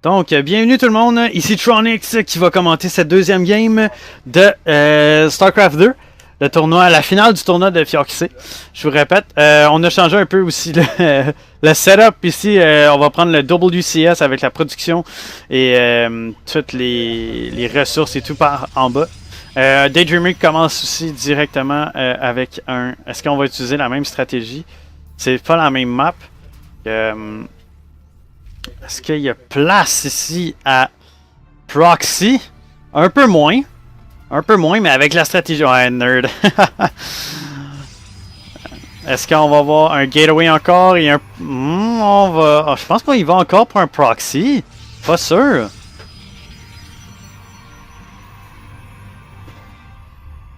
Donc, bienvenue tout le monde, ici Tronix qui va commenter cette deuxième game de StarCraft 2, le tournoi, la finale du tournoi de Fioxy. Je vous répète, on a changé un peu aussi le setup ici, on va prendre le WCS avec la production et toutes les ressources et tout par en bas. Daydreamer commence aussi directement avec un... Est-ce qu'on va utiliser la même stratégie? C'est pas la même map. Est-ce qu'il y a place ici à Proxy? Un peu moins, mais avec la stratégie... Ouais, nerd. Est-ce qu'on va voir un Gateway encore et un... on va... Oh, je pense qu'il va encore pour un Proxy. Pas sûr.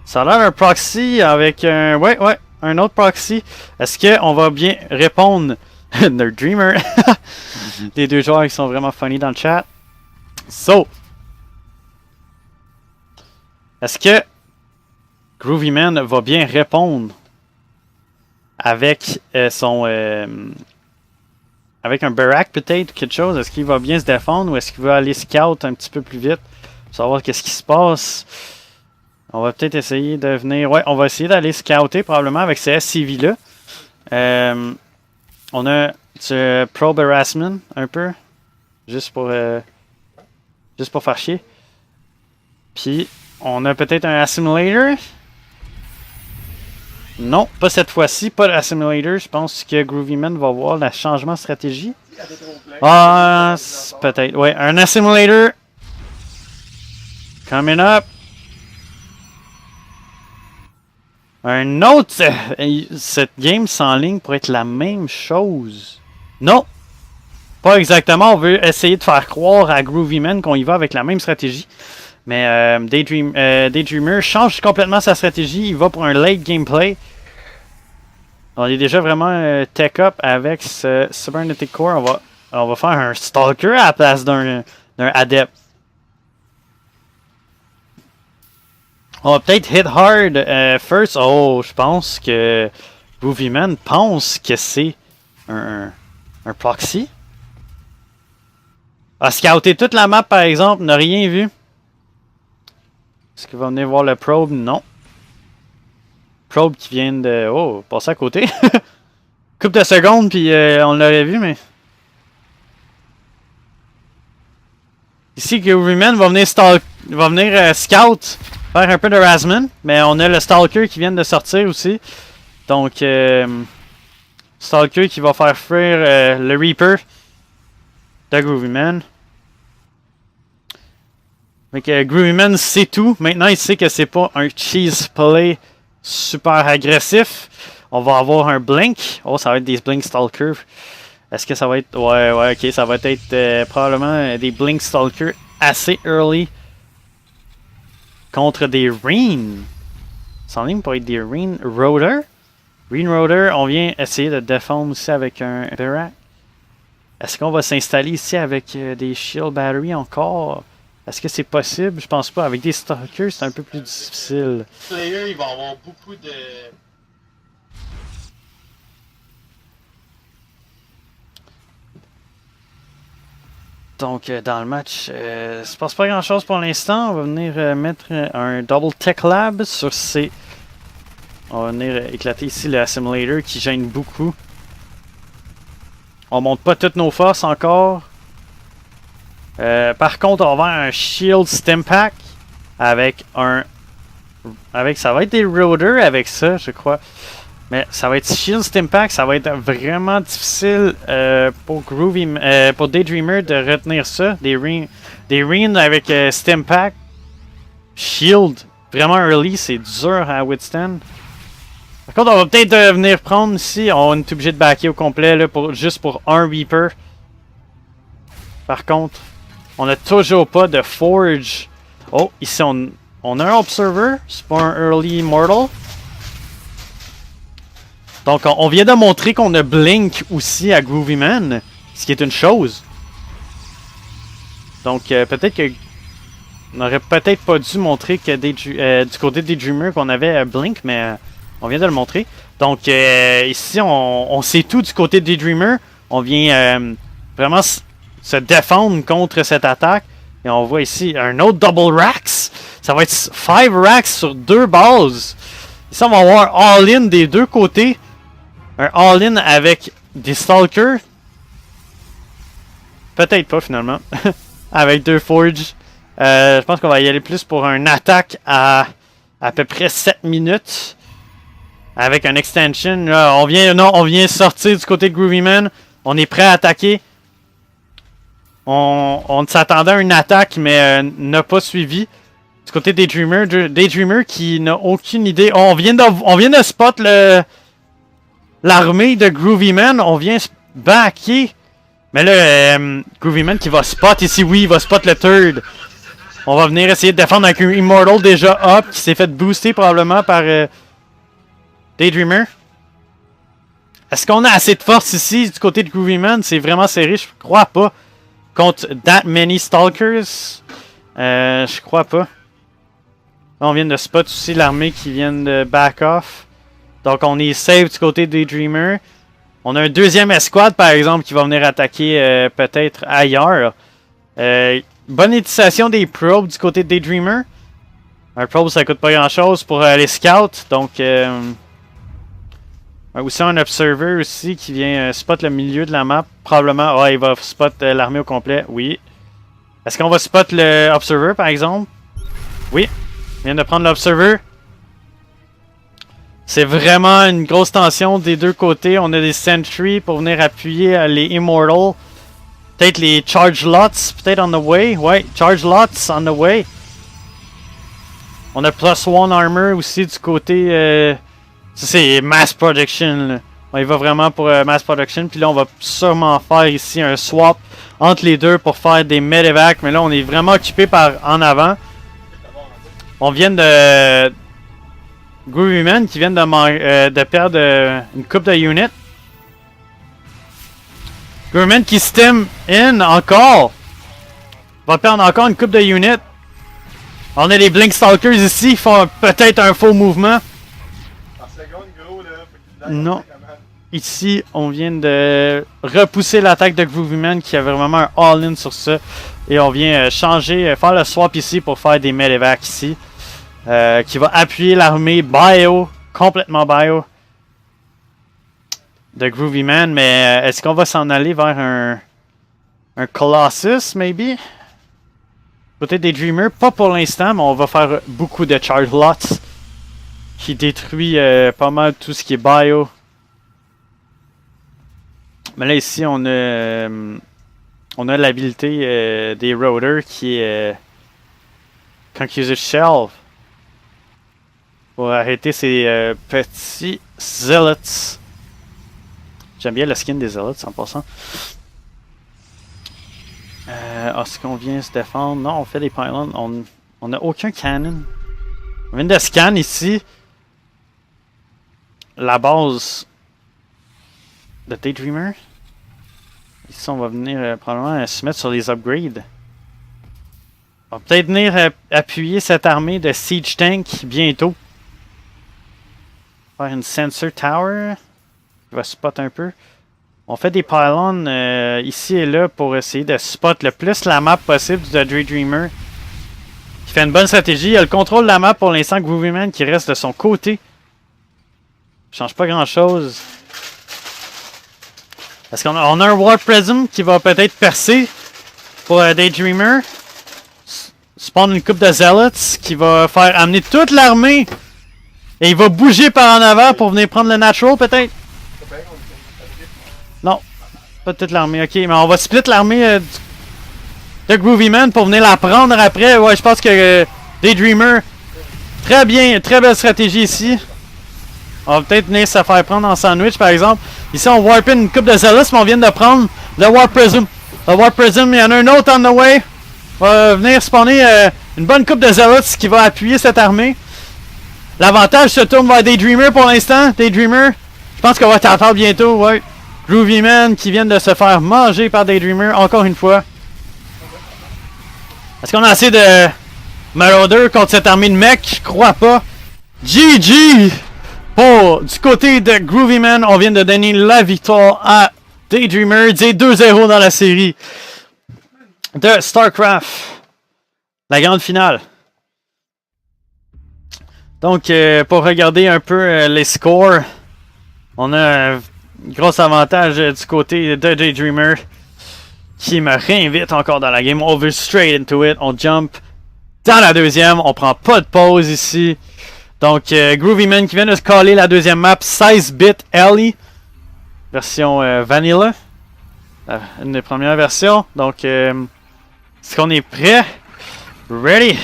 Ça a l'air un Proxy avec un... Ouais, un autre Proxy. Est-ce qu'on va bien répondre? Nerd Dreamer. Les deux joueurs qui sont vraiment funny dans le chat. So. Est-ce que Groovyman va bien répondre avec son... avec un Barak peut-être, quelque chose? Est-ce qu'il va bien se défendre ou est-ce qu'il va aller scout un petit peu plus vite pour savoir qu'est-ce qui se passe? On va peut-être essayer de venir... Ouais, on va essayer d'aller scouter probablement avec ces SCV-là. On a ce probe harassment un peu, juste pour faire chier. Puis on a peut-être un assimilator. Non, pas cette fois-ci, pas l'assimilator. Je pense que Groovyman va voir le changement de stratégie. Ah, peut-être. Ouais, un assimilator. Coming up. Un autre... cette game sans ligne pourrait être la même chose. Non! Pas exactement. On veut essayer de faire croire à Groovyman qu'on y va avec la même stratégie. Mais Daydreamer change complètement sa stratégie. Il va pour un late gameplay. On est déjà vraiment tech-up avec ce Cybernetic Core. On va faire un Stalker à la place d'un Adept. On va peut-être hit hard first. Oh, je pense que Groovyman pense que c'est un proxy. A scouté toute la map par exemple, n'a rien vu. Est-ce qu'il va venir voir le probe? Non. Probe qui vient de... Oh, passer à côté. Couple de secondes puis on l'aurait vu, mais... Ici, Groovyman va venir scout. Faire un peu de harassment, mais on a le Stalker qui vient de sortir aussi. Donc, Stalker qui va faire fuir le Reaper de Groovyman. Donc, Groovyman sait tout. Maintenant, il sait que c'est pas un cheese play super agressif. On va avoir un blink. Oh, ça va être des blink Stalker. Est-ce que ça va être... Ouais, ok. Ça va être probablement des blink Stalker assez early. Contre des Reen. Sans ligne pour être des Reen Rotor. Reen Rotor, on vient essayer de défendre aussi avec un Barak. Est-ce qu'on va s'installer ici avec des Shield Battery encore? Est-ce que c'est possible? Je pense pas. Avec des Stalkers, c'est un peu plus difficile. Player, il va avoir beaucoup de... Donc, dans le match, il se passe pas grand chose pour l'instant. On va venir mettre un Double Tech Lab sur ces... On va venir éclater ici le Assimilator qui gêne beaucoup. On monte pas toutes nos forces encore. Par contre, on va avoir un Shield Stimpack avec un... ça va être des Rotor avec ça, je crois. Mais ça va être Shield Stimpack, ça va être vraiment difficile pour Daydreamer de retenir ça. Des Reen avec Stimpack. Shield, vraiment early, c'est dur à withstand. Par contre, on va peut-être venir prendre ici. On est obligé de backer au complet là, juste pour un Reaper. Par contre, on n'a toujours pas de Forge. Oh, ici on a un Observer, c'est pas un Early Immortal. Donc, on vient de montrer qu'on a Blink aussi à Groovyman, ce qui est une chose. Donc, peut-être que... On aurait peut-être pas dû montrer que du côté des Dreamers qu'on avait Blink, mais on vient de le montrer. Donc, ici, on sait tout du côté des Dreamers. On vient vraiment se défendre contre cette attaque. Et on voit ici un autre double racks. Ça va être 5 racks sur 2 bases. Ici, on va avoir all-in des deux côtés. Un all-in avec des stalkers. Peut-être pas finalement. Avec 2 forges. Je pense qu'on va y aller plus pour une attaque à peu près 7 minutes. Avec un extension. On vient sortir du côté de Groovyman. On est prêt à attaquer. On s'attendait à une attaque, mais n'a pas suivi. Du côté des Daydreamer qui n'a aucune idée. On vient de spot l'armée de Groovyman. On vient backer. Mais là, Groovyman qui va spot ici. Oui, il va spot le third. On va venir essayer de défendre avec un Immortal déjà up. Qui s'est fait booster probablement par Daydreamer. Est-ce qu'on a assez de force ici du côté de Groovyman? C'est vraiment serré, je crois pas. Contre that many stalkers. Je crois pas. Là, on vient de spot aussi l'armée qui vient de back off. Donc on est safe du côté des Dreamers. On a un deuxième escouade par exemple qui va venir attaquer peut-être ailleurs. Bonne utilisation des probes du côté des Dreamers. Un probe ça coûte pas grand chose pour les scouts. Donc aussi un observer aussi qui vient spot le milieu de la map. Probablement, il va spot l'armée au complet. Oui. Est-ce qu'on va spot le observer par exemple? Oui. Il vient de prendre l'observer. C'est vraiment une grosse tension des deux côtés. On a des sentries pour venir appuyer les Immortals. Peut-être les charge lots, peut-être on the way. Ouais, charge lots on the way. On a +1 armor aussi du côté... ça c'est mass production. Là. Il va vraiment pour mass production. Puis là on va sûrement faire ici un swap entre les deux pour faire des medevac. Mais là on est vraiment occupé par en avant. On vient de... Groovyman qui vient de perdre une coupe de units. Groovyman qui stem in encore. Va perdre encore une coupe de units. On a les Blink Stalkers ici. Ils font peut-être un faux mouvement. Non. Ici, on vient de repousser l'attaque de Groovyman qui avait vraiment un all-in sur ça. Et on vient changer, faire le swap ici pour faire des medevac ici. Qui va appuyer l'armée bio, complètement bio de Groovyman. Mais est-ce qu'on va s'en aller vers un Colossus, maybe? Côté des Dreamers, pas pour l'instant, mais on va faire beaucoup de charge lots qui détruit pas mal tout ce qui est bio. Mais là ici on a l'habilité des Roaders qui est Concussive Shell pour arrêter ces petits Zealots. J'aime bien le skin des Zealots en passant. Est-ce qu'on vient se défendre? Non, on fait des pylons. On n'a aucun cannon. On vient de scan ici la base de Daydreamer. Ici, on va venir probablement se mettre sur les upgrades. On va peut-être venir appuyer cette armée de Siege Tank bientôt. Faire une Sensor Tower. Il va spot un peu. On fait des pylons ici et là pour essayer de spot le plus la map possible de Daydreamer. Il fait une bonne stratégie. Il a le contrôle de la map pour l'instant. Groovyman qui reste de son côté. Change pas grand chose. Est-ce qu'on a un Warp Prism qui va peut-être percer pour Daydreamer? Spawn une coupe de Zealots qui va faire amener toute l'armée. Et il va bouger par en avant pour venir prendre le Natural peut-être? Non, pas toute l'armée. Ok, mais on va split l'armée de Groovyman pour venir la prendre après. Ouais, je pense que Daydreamer, très bien, très belle stratégie ici. On va peut-être venir se faire prendre en sandwich par exemple. Ici on warp in une coupe de Zealots, mais on vient de prendre le Warp Prism. Le Warp Prism, il y en a un autre on the way. On va venir spawner une bonne coupe de Zealots qui va appuyer cette armée. L'avantage se tourne vers Daydreamer pour l'instant. Daydreamer, je pense qu'on va t'entendre bientôt, ouais. Groovyman qui vient de se faire manger par Daydreamer encore une fois. Est-ce qu'on a assez de Marauder contre cette armée de mecs? Je crois pas. GG! Pour du côté de Groovyman, on vient de donner la victoire à Daydreamer. C'est 2-0 dans la série. de StarCraft. La grande finale. Donc, pour regarder un peu les scores, on a un gros avantage du côté de Daydreamer qui me réinvite encore dans la game. On veut straight into it. On jump dans la deuxième. On prend pas de pause ici. Donc, Groovyman qui vient de se caller la deuxième map. 16-bit Ellie. Version Vanilla. Une des premières versions. Donc, est-ce qu'on est prêt? Ready?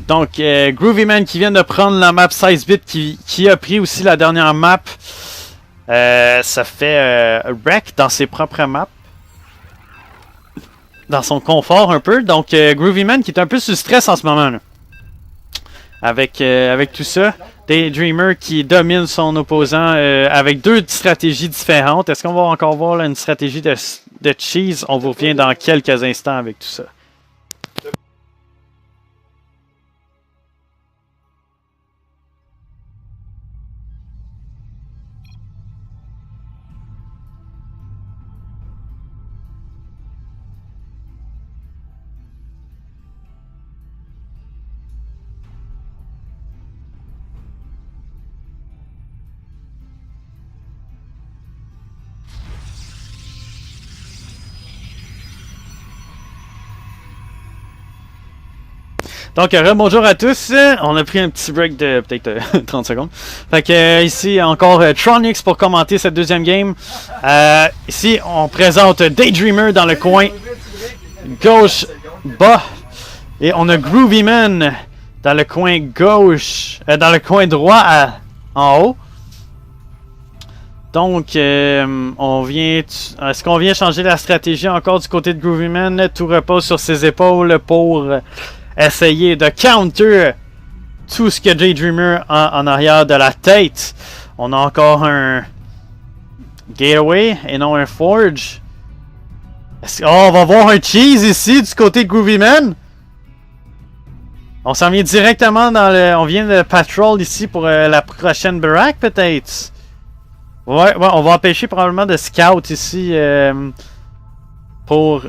Donc, Groovyman qui vient de prendre la map 16-bit qui a pris aussi la dernière map. Ça fait wreck dans ses propres maps. Dans son confort un peu. Donc, Groovyman qui est un peu sous stress en ce moment. Là. Avec tout ça. Daydreamer qui domine son opposant avec deux stratégies différentes. Est-ce qu'on va encore voir là, une stratégie de cheese? On vous revient dans quelques instants avec tout ça. Donc, bonjour à tous. On a pris un petit break de peut-être 30 secondes. Fait que ici, encore Tronix pour commenter cette deuxième game. Ici, on présente Daydreamer dans le coin gauche bas. Et on a Groovyman dans le coin gauche, dans le coin droit en haut. Donc, est-ce qu'on vient changer la stratégie encore du côté de Groovyman? Tout repose sur ses épaules pour essayer de counter tout ce que Daydreamer a en arrière de la tête. On a encore un Gateway et non un Forge. On va voir un Cheese ici du côté de Groovyman. On s'en vient directement dans le... On vient de patrol ici pour la prochaine baraque peut-être. Ouais, on va empêcher probablement de scout ici pour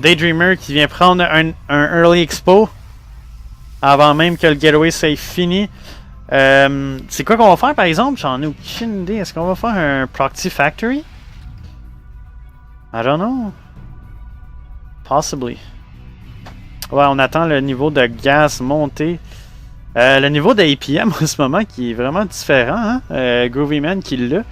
Daydreamer qui vient prendre un early expo avant même que le getaway soit fini. C'est quoi qu'on va faire par exemple? J'en ai aucune idée. Est-ce qu'on va faire un Proxy Factory? I don't know. Possibly. Ouais, on attend le niveau de gaz monter. Le niveau de APM en ce moment qui est vraiment différent. Hein? Groovyman qui l'a.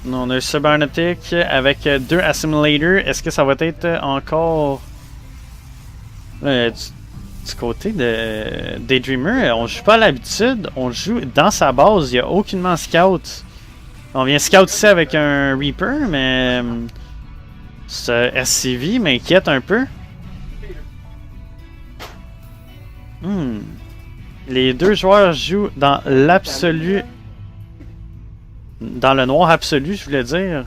On a un Cybernetic avec deux Assimilators. Est-ce que ça va être encore du côté de Daydreamer? On joue pas à l'habitude. On joue dans sa base. Il n'y a aucunement scout. On vient scout ici avec un Reaper, mais ce SCV m'inquiète un peu. Les deux joueurs jouent dans l'absolu. Dans le noir absolu, je voulais dire.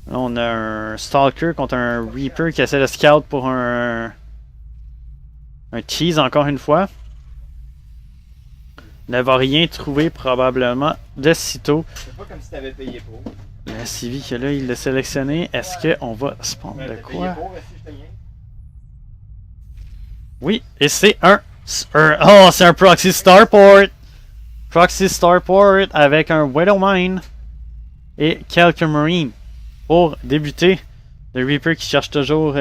Là, on a un Stalker contre un Reaper qui essaie de scout pour un cheese encore une fois. Ne va rien trouver probablement de sitôt. C'est pas comme si t'avais payé pour. Le CV que là, il l'a sélectionné. Est-ce qu'on va spawn de quoi? Oui, et c'est oh, c'est un Proxy Starport! Proxy Starport avec un Widowmine et quelques Marines. Pour débuter, le Reaper qui cherche toujours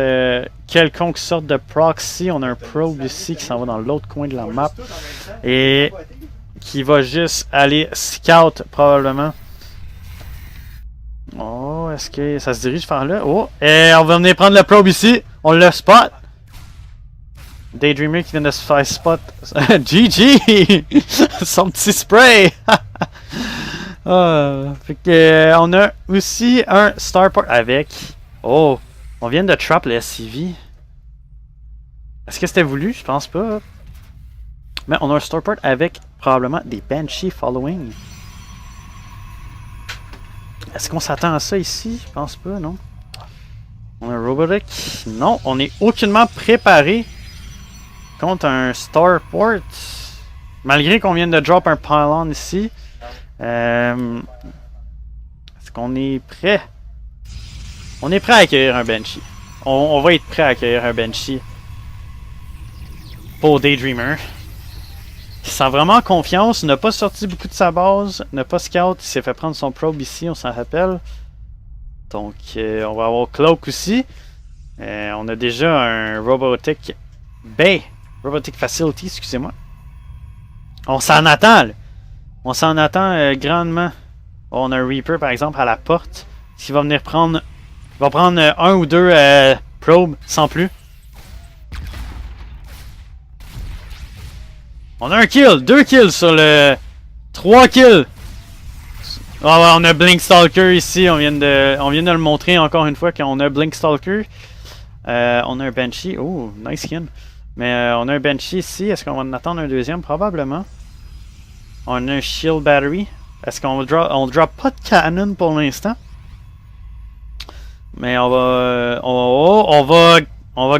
quelconque sorte de proxy. On a un Probe ici qui s'en va dans l'autre coin de la map. Et qui va juste aller scout probablement. Oh, est-ce que ça se dirige par là? Oh, et on va venir prendre le Probe ici. On le spot. Daydreamer qui vient de se faire spot. GG! Son petit spray! Fait que, on a aussi un Starport avec... Oh! On vient de trap le SCV. Est-ce que c'était voulu? Je pense pas. Mais on a un Starport avec probablement des Banshee following. Est-ce qu'on s'attend à ça ici? Je pense pas, non? On a un Robotic. Non, on est aucunement préparé contre un Starport. Malgré qu'on vienne de drop un pylon ici. Est-ce qu'on est prêt? On est prêt à accueillir un Banshee. On va être prêt à accueillir un Banshee. Pour Daydreamer. Il sent vraiment confiance. Il n'a pas sorti beaucoup de sa base. Il n'a pas scout. Il s'est fait prendre son probe ici, on s'en rappelle. Donc, on va avoir Cloak aussi. On a déjà un Robotic Bay. Robotic Facility, excusez-moi. On s'en attend, là. On s'en attend grandement. On a un Reaper, par exemple, à la porte. Qui va venir prendre... Il va prendre un ou deux probes, sans plus. On a un kill, 2 kills sur le... 3 kills. Ah ouais, on a Blink Stalker ici, on vient de le montrer encore une fois qu'on a Blink Stalker. On a un Banshee, oh, nice skin. Mais on a un Banshee ici, est-ce qu'on va en attendre un deuxième? Probablement. On a un Shield Battery. Est-ce qu'on on drop pas de cannon pour l'instant? Mais on va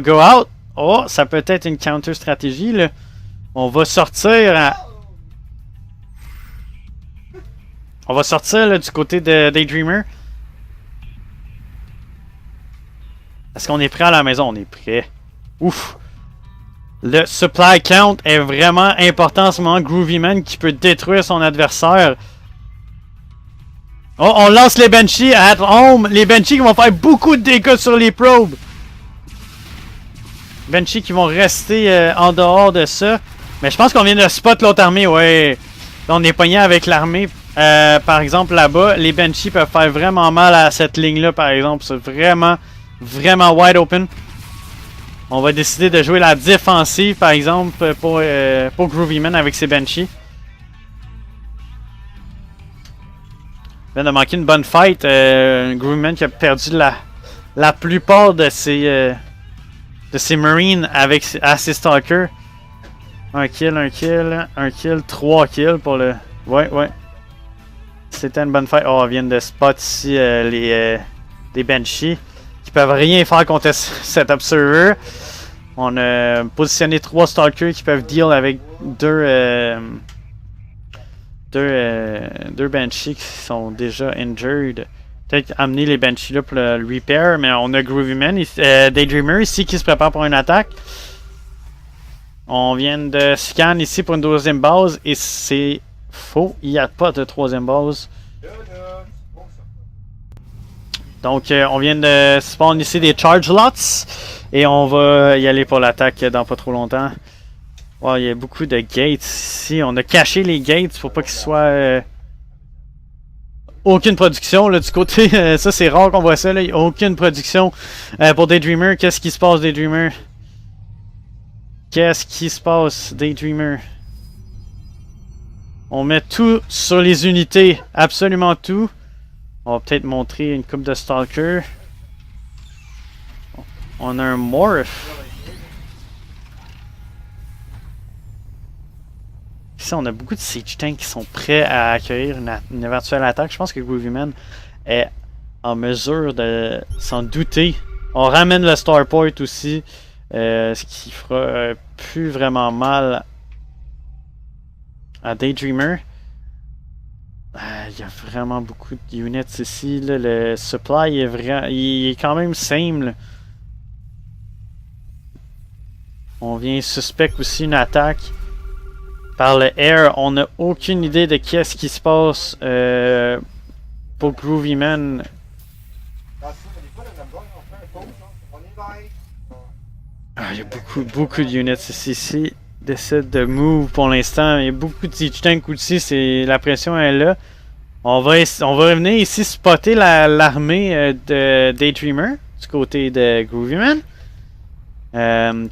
go out. Oh, ça peut être une counter stratégie là. On va sortir on va sortir là, du côté de Daydreamer. Est-ce qu'on est prêt à la maison? On est prêt. Ouf! Le supply count est vraiment important en ce moment. Groovyman qui peut détruire son adversaire. Oh, on lance les Banshees at home. Les Banshees qui vont faire beaucoup de dégâts sur les probes. Banshees qui vont rester en dehors de ça. Mais je pense qu'on vient de spot l'autre armée, ouais. Là, on est pogné avec l'armée, par exemple, là-bas. Les Banshees peuvent faire vraiment mal à cette ligne-là, par exemple. C'est vraiment, vraiment wide open. On va décider de jouer la défensive, par exemple, pour Groovyman avec ses Banshees. Il vient de manquer une bonne fight. Groovyman qui a perdu la plupart de ses Marines avec ses Stalkers. Un kill, 3 kills pour le... Ouais. C'était une bonne fight. Oh, on vient de spot ici les Banshees qui peuvent rien faire contre cet Observer. On a positionné 3 Stalkers qui peuvent deal avec deux Banshees qui sont déjà injured. Peut-être amener les Banshees là pour le repair, mais on a Groovyman, Daydreamer ici qui se prépare pour une attaque. On vient de scan ici pour une deuxième base et c'est faux, il n'y a pas de troisième base. Donc on vient de spawn ici des charge lots et on va y aller pour l'attaque dans pas trop longtemps. Wow, il y a beaucoup de gates ici, on a caché les gates pour pas qu'il soit aucune production là, du côté, ça c'est rare qu'on voit ça, là. Il n'y a aucune production pour Daydreamer. Qu'est-ce qui se passe Daydreamer? Qu'est-ce qui se passe, Daydreamer? On met tout sur les unités, absolument tout. On va peut-être montrer une coupe de Stalker. On a un Morph. Ici, on a beaucoup de Siege Tanks qui sont prêts à accueillir une éventuelle attaque. Je pense que Groovyman est en mesure de s'en douter. On ramène le Starport aussi. Ce qui fera plus vraiment mal à Daydreamer. Il y a vraiment beaucoup de units ici. Là. Le supply il est quand même same. On vient suspect aussi une attaque par le air. On n'a aucune idée de qu'est-ce qui se passe pour Groovyman. Il y a beaucoup de units ici. Décide de move pour l'instant. Il y a beaucoup de siege tanks aussi. La pression est là. On va revenir ici spotter l'armée de Daydreamer du côté de Groovyman.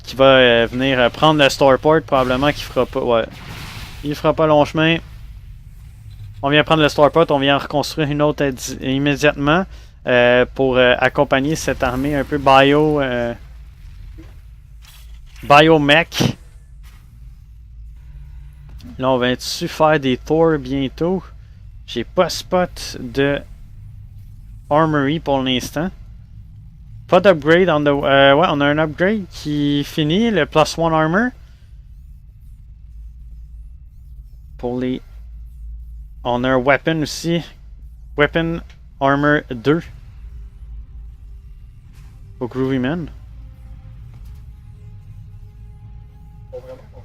Qui va venir prendre le Starport. Probablement qu'il fera pas. Ouais. Il fera pas long chemin. On vient prendre le Starport. On vient en reconstruire une autre immédiatement. Pour accompagner cette armée un peu biomech. Là, on va dessus faire des tours bientôt. J'ai pas spot de armory pour l'instant. Pas d'upgrade. Ouais, on a un upgrade qui finit, le +1 armor. pour les... On a un weapon aussi. Weapon Armor 2. Pour Groovy Man. Faut vraiment qu'on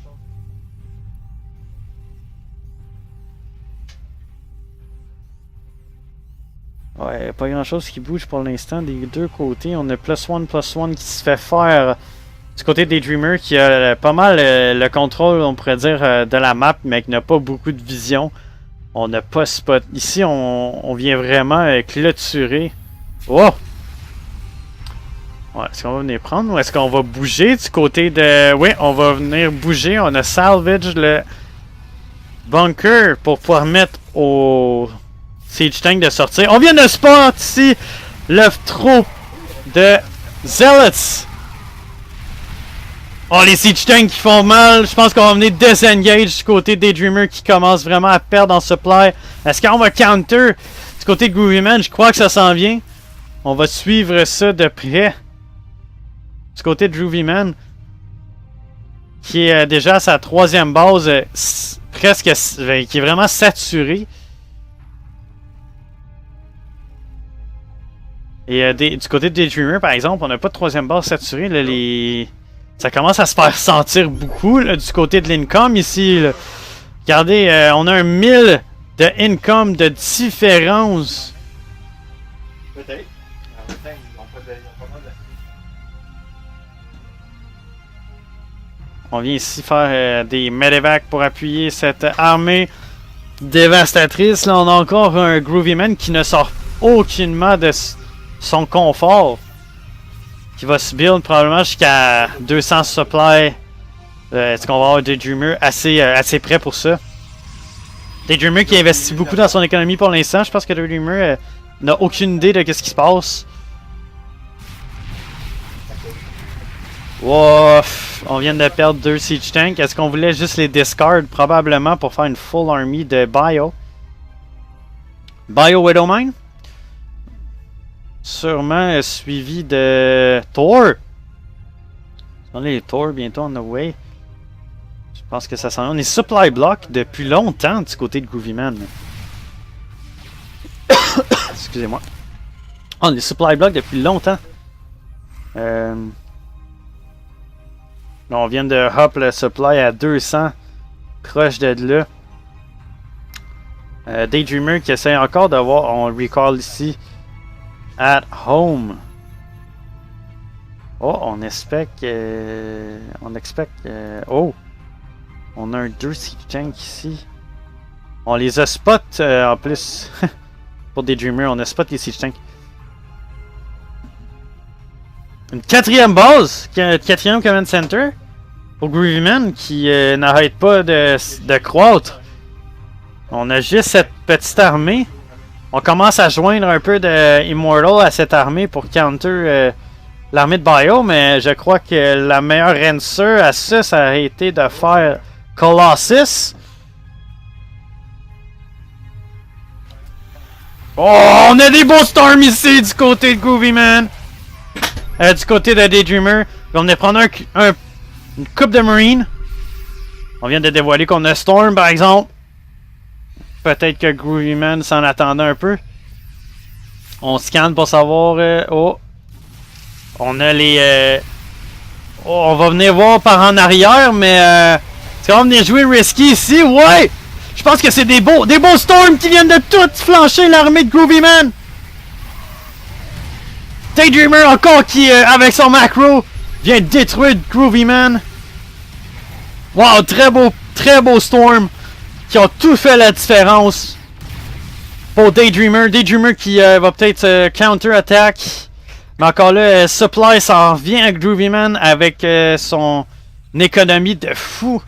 change. Ouais, pas grand chose qui bouge pour l'instant des deux côtés. On a +1/+1 qui se fait faire du côté des Dreamers qui a pas mal le contrôle, on pourrait dire, de la map, mais qui n'a pas beaucoup de vision. On n'a pas spot. Ici, on vient vraiment clôturer. Oh! Ouais, est-ce qu'on va venir prendre ou est-ce qu'on va bouger du côté de... Oui, on va venir bouger. On a salvage le bunker pour pouvoir mettre au Siege Tank de sortir. On vient de spot ici le troupe de Zealots. Oh, les Siege Tanks qui font mal. Je pense qu'on va venir disengage du côté des Dreamers qui commencent vraiment à perdre en supply. Est-ce qu'on va counter du côté de Groovy Man? Je crois que ça s'en vient. On va suivre ça de près. Du côté de Groovy Man, qui est déjà à sa 3e base, presque, qui est vraiment saturé. Et du côté des Dreamers, par exemple, on n'a pas de 3e base saturée. Là, ça commence à se faire sentir beaucoup là, du côté de l'income ici. Là. Regardez, on a un 1000 de income de différence. Peut-être. En même temps, ils n'ont pas mal de... On vient ici faire des medevacs pour appuyer cette armée dévastatrice. Là, on a encore un Groovy Man qui ne sort aucunement de son confort. Qui va se build probablement jusqu'à 200 supply. Est-ce qu'on va avoir des Dreamers assez prêts pour ça? Des Dreamers qui investit beaucoup dans son économie pour l'instant. Je pense que des Dreamers n'a aucune idée de ce qui se passe. Wow, on vient de perdre 2 Siege Tanks. Est-ce qu'on voulait juste les discard? Probablement pour faire une full army de Bio. Bio Widowmine? Sûrement suivi de Thor. On est les Thor bientôt on the way. Je pense que ça s'en va. On est supply block depuis longtemps du côté de Groovy Man. Excusez-moi. On est supply block depuis longtemps. Là, on vient de hop le supply à 200. Proche de là. Daydreamer qui essaie encore d'avoir. On recall ici. At home. Oh, on expecte. Oh! On a un 2 Siege Tank ici. On les a spot en plus. Pour des Dreamers, on a spot les Siege Tanks. Une 4e base, 4e Command Center. Pour Groovy Man qui n'arrête pas de croître. On a juste cette petite armée. On commence à joindre un peu de Immortal à cette armée pour counter l'armée de Bio, mais je crois que la meilleure answer à ça, ça a été de faire Colossus. Oh, on a des beaux storms ici du côté de Groovy Man. Du côté de Daydreamer. On va prendre une coupe de Marine. On vient de dévoiler qu'on a Storm par exemple. Peut-être que Groovy Man s'en attendait un peu. On scanne pour savoir. Oh. On a les. Oh, on va venir voir par en arrière, mais. Est-ce qu'on va venir jouer risky ici? Ouais! Je pense que c'est des beaux storms qui viennent de tout flancher l'armée de Groovy Man. Daydreamer encore qui, avec son macro, vient détruire Groovy Man. Wow, très beau storm. Qui ont tout fait la différence pour Daydreamer. Daydreamer qui va peut-être counter-attack. Mais encore là, Supply s'en revient à Groovy Man avec son économie de fou.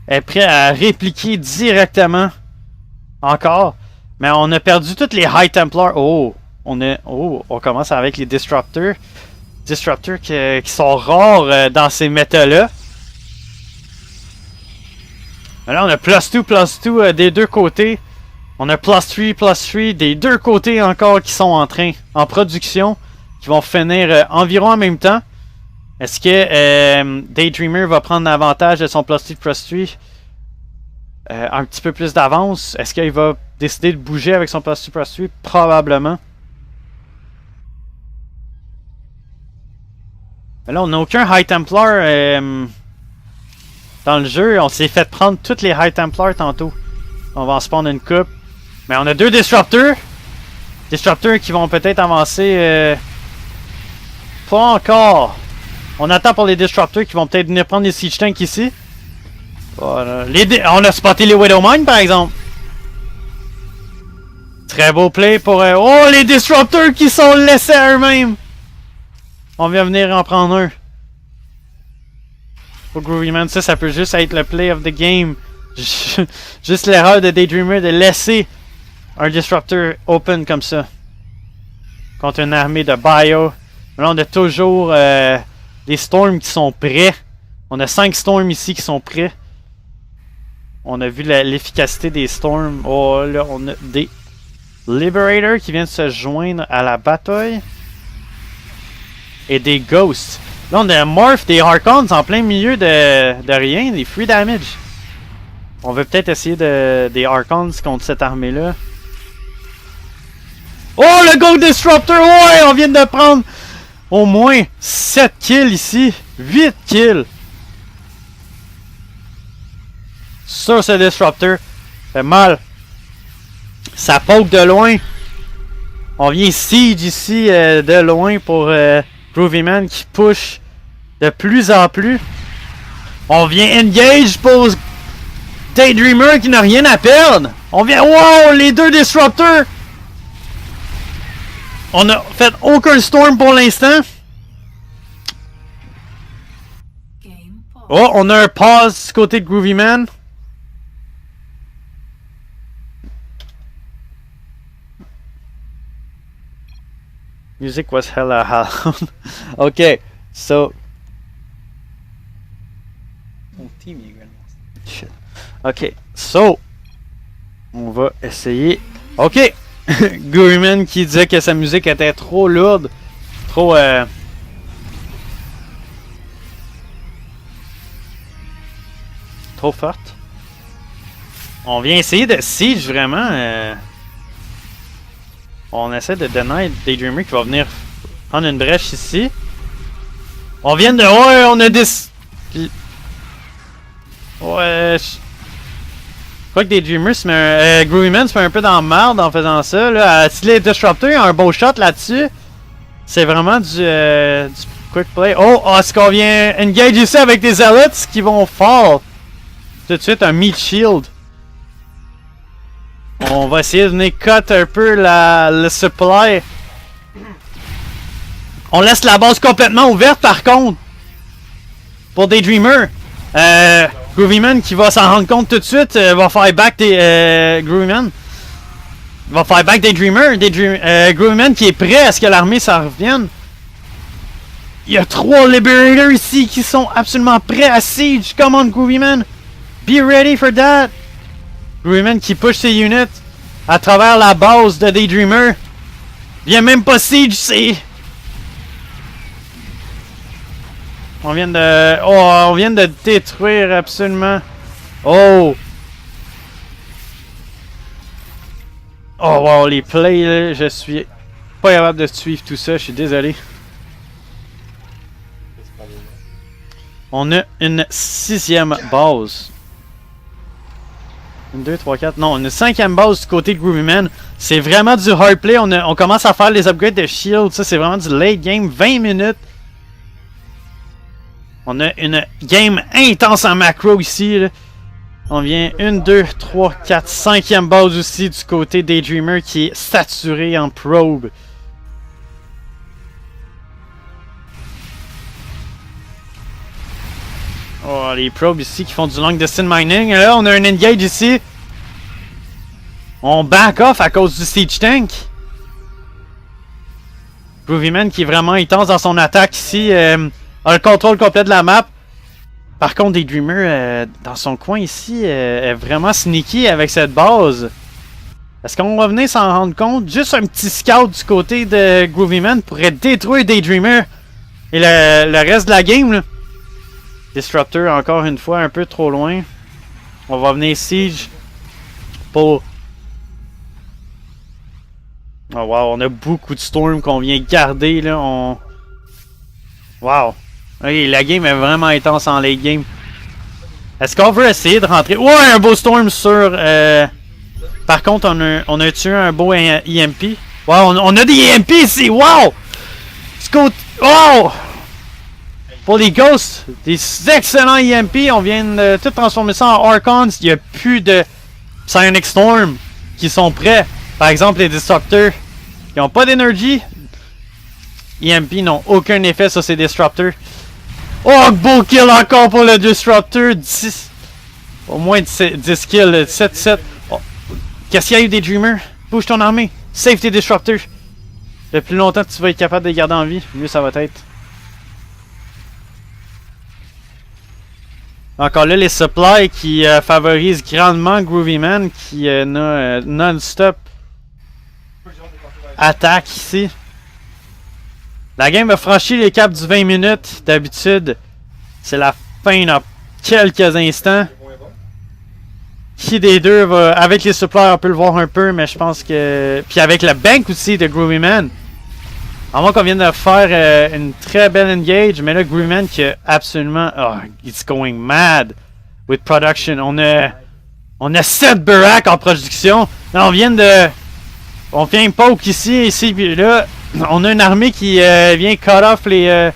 Elle est prêt à répliquer directement. Encore. Mais on a perdu toutes les High Templars. Oh, on commence avec les Disruptors. Disruptors qui sont rares dans ces méta-là. Là, on a +2 des deux côtés. On a +3 des deux côtés encore qui sont en production. Qui vont finir environ en même temps. Est-ce que Daydreamer va prendre l'avantage de son +3? un petit peu plus d'avance. Est-ce qu'il va décider de bouger avec son Super Sweep? Probablement. Mais là, on n'a aucun High Templar dans le jeu. On s'est fait prendre toutes les High Templars tantôt. On va en spawn une coupe. Mais on a 2 Disruptors. Disruptors qui vont peut-être avancer. Pas encore. On attend pour les Disruptors qui vont peut-être venir prendre les Siege Tanks ici. Voilà. On a spoté les Widowmine par exemple. Très beau play pour... oh, les Disruptors qui sont laissés à eux-mêmes. On vient venir en prendre un. Pour Groovyman, ça peut juste être le play of the game. Juste l'erreur de Daydreamer de laisser un Disruptor open comme ça. Contre une armée de Bio. Là, on a toujours des Storms qui sont prêts. On a 5 Storms ici qui sont prêts. On a vu l'efficacité des Storms. Oh, là, on a des Liberators qui viennent se joindre à la bataille. Et des Ghosts. Là, on a Morph des Archons en plein milieu de rien. Des free damage. On veut peut-être essayer des Archons contre cette armée-là. Oh, le Gold Disruptor! Ouais, on vient de prendre au moins 7 kills ici. 8 kills. Sur ce Disruptor. Fait mal. Ça poke de loin. On vient siege ici de loin pour Groovyman qui push de plus en plus. On vient engage pour Daydreamer qui n'a rien à perdre. On vient... Wow! Les 2 Disruptors! On n'a fait aucun Storm pour l'instant. Oh, on a un pause du côté de Groovyman. Music was hella loud. Okay, so... Shit. Ok, so... On va essayer... Ok! Groovyman qui disait que sa musique était trop lourde. Trop... Trop forte. On vient essayer de siege vraiment... On essaie de deny Daydreamer qui va venir prendre une brèche ici. On vient de... Ouais, on a des... Ouais... Je crois que Daydreamer se met... Groovyman se met un peu dans la merde en faisant ça. Là. Si les Disruptors ont un beau shot là-dessus, c'est vraiment du quick play. Oh, est-ce qu'on vient engage ici avec des Zealots qui vont fall? Tout de suite, un Meat Shield. On va essayer de venir cut un peu le supply. On laisse la base complètement ouverte par contre. Pour Daydreamer. Groovyman qui va s'en rendre compte tout de suite. Va faire back des... Groovyman. Va faire back Daydreamer. Groovyman qui est prêt à ce que l'armée s'en revienne. Il y a 3 Liberators ici qui sont absolument prêts à siege. Come on Groovyman. Be ready for that. Groovyman qui push ses units à travers la base de Daydreamer. Viens même pas siege, c'est... On vient de... Oh, on vient de détruire absolument... Oh! Oh wow, les plays, là, je suis pas capable de suivre tout ça, je suis désolé. On a une 6e base. 1, 2, 3, 4. Non, une 5e base du côté de Groovyman. C'est vraiment du hard play. On commence à faire les upgrades de shield. Ça, c'est vraiment du late game. 20 minutes. On a une game intense en macro ici. Là. On vient 1, 2, 3, 4, 5e base aussi du côté des Daydreamer qui est saturé en probe. Oh, les probes ici qui font du long distance mining. Et là, on a un engage ici. On back off à cause du siege tank. Groovyman qui est vraiment intense dans son attaque ici. A le contrôle complet de la map. Par contre, Daydreamer, dans son coin ici, est vraiment sneaky avec cette base. Est-ce qu'on va venir s'en rendre compte? Juste un petit scout du côté de Groovyman pourrait détruire Daydreamer. Et le reste de la game, là. Disruptor, encore une fois, un peu trop loin. On va venir siege pour... Oh wow, on a beaucoup de storm qu'on vient garder là. Wow. Ok, la game est vraiment intense en late game. Est-ce qu'on veut essayer de rentrer? Ouais, un beau storm sur... Par contre, on a tué un beau EMP. Wow, on a des EMP ici! Wow! Let's go! Oh! Pour les Ghosts, des excellents EMP. On vient de tout transformer ça en Archons. Il n'y a plus de Psionic Storm qui sont prêts. Par exemple, les Disruptors. Ils n'ont pas d'énergie. EMP n'ont aucun effet sur ces Disruptors. Oh, beau kill encore pour le Disruptor. 10. Au moins 10 kills. 7-7. Oh. Qu'est-ce qu'il y a eu des Dreamers? Bouge ton armée. Save tes Disruptors. Le plus longtemps que tu vas être capable de les garder en vie, mieux ça va être. Encore là, les supplies qui favorisent grandement Groovy Man qui a non-stop attaque ici. La game a franchi les caps du 20 minutes. D'habitude, c'est la fin dans quelques instants. Qui des deux va... Avec les supplies, on peut le voir un peu, mais je pense que... Puis avec la bank aussi de Groovy Man. À moins qu'on vienne de faire une très belle engage, mais là, Groovy Man qui a absolument... Oh, it's going mad with production. On a 7 Burak en production. Là, on vient de... On vient poke ici, puis là, on a une armée qui vient cut off les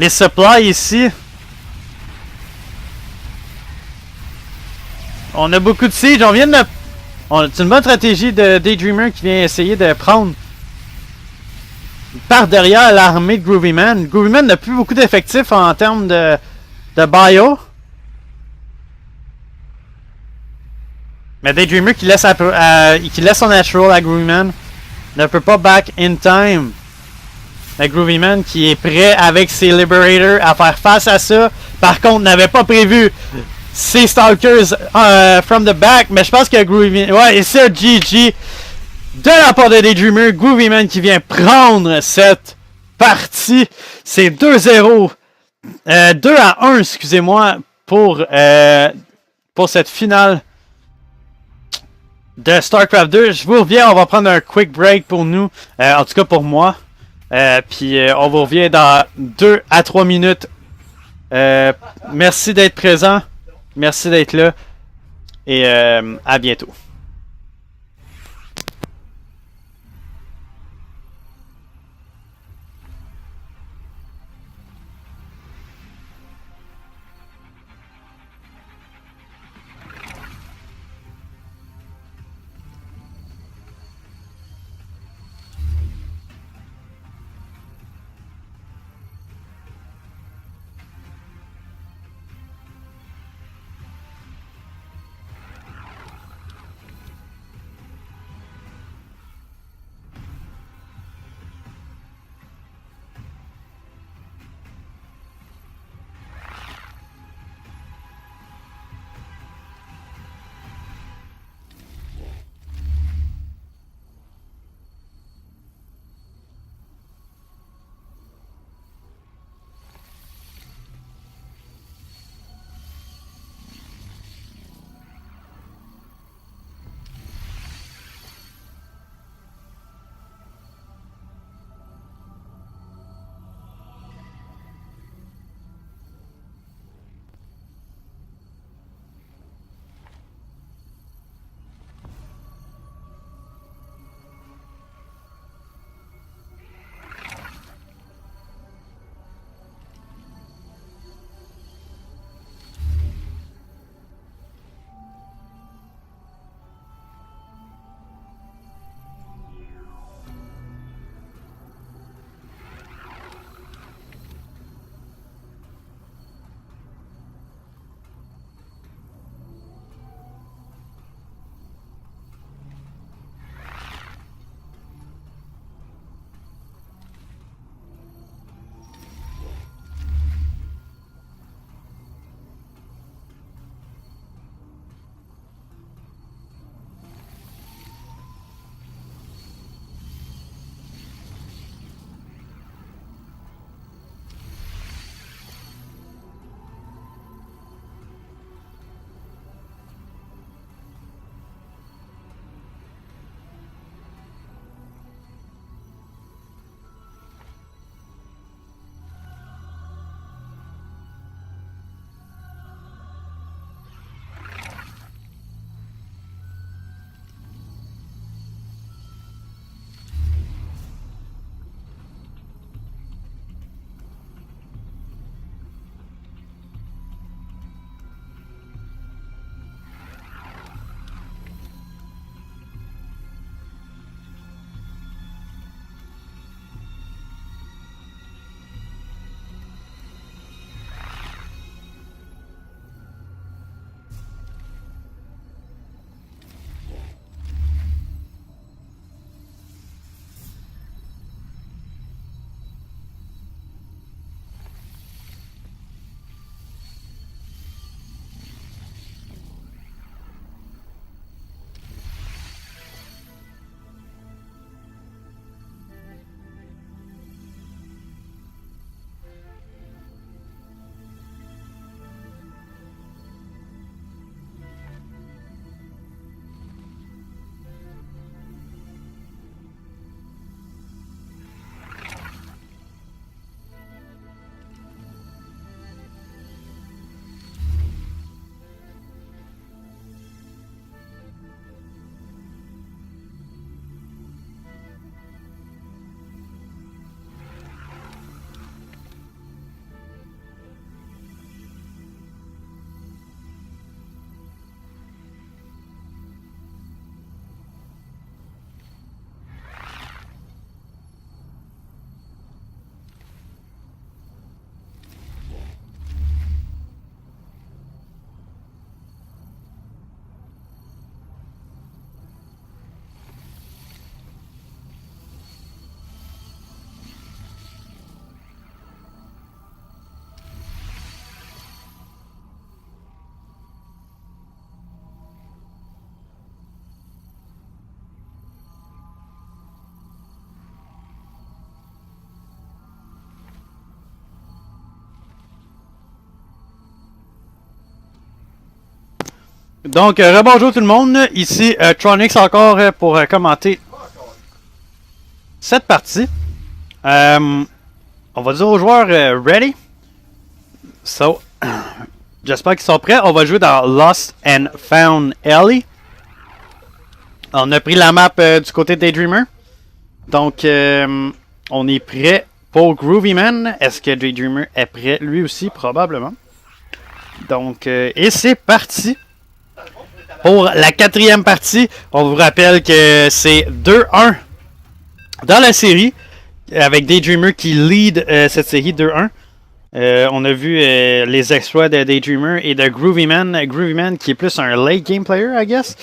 supplies ici. On a beaucoup de siege. On vient de... C'est une bonne stratégie de Daydreamer qui vient essayer de prendre par derrière l'armée de Groovy Man. Groovy Man n'a plus beaucoup d'effectifs en termes de bio. Mais Daydreamer qui laisse son natural à Groovy Man ne peut pas back in time. Mais Groovy Man qui est prêt avec ses Liberators à faire face à ça. Par contre, n'avait pas prévu ces Stalkers from the back. Mais je pense que Groovy Man... Ouais, et c'est GG de la part de Daydreamer. Groovy Man qui vient prendre cette partie. C'est 2-0. 2-1, excusez-moi, pour cette finale de StarCraft 2. Je vous reviens, on va prendre un quick break pour nous. En tout cas pour moi. Puis on vous revient dans 2 à 3 minutes. Merci d'être présent. Merci d'être là. Et à bientôt. Donc, rebonjour tout le monde. Ici, Tronix encore pour commenter cette partie. On va dire aux joueurs ready. So, j'espère qu'ils sont prêts. On va jouer dans Lost and Found Alley. On a pris la map du côté de Daydreamer. Donc, on est prêt pour Groovy Man. Est-ce que Daydreamer est prêt lui aussi? Probablement. Donc, et c'est parti. Pour la 4e partie, on vous rappelle que c'est 2-1 dans la série, avec Daydreamer qui lead cette série 2-1. On a vu les exploits de Daydreamer et de Groovy Man. Groovy Man qui est plus un late game player, I guess.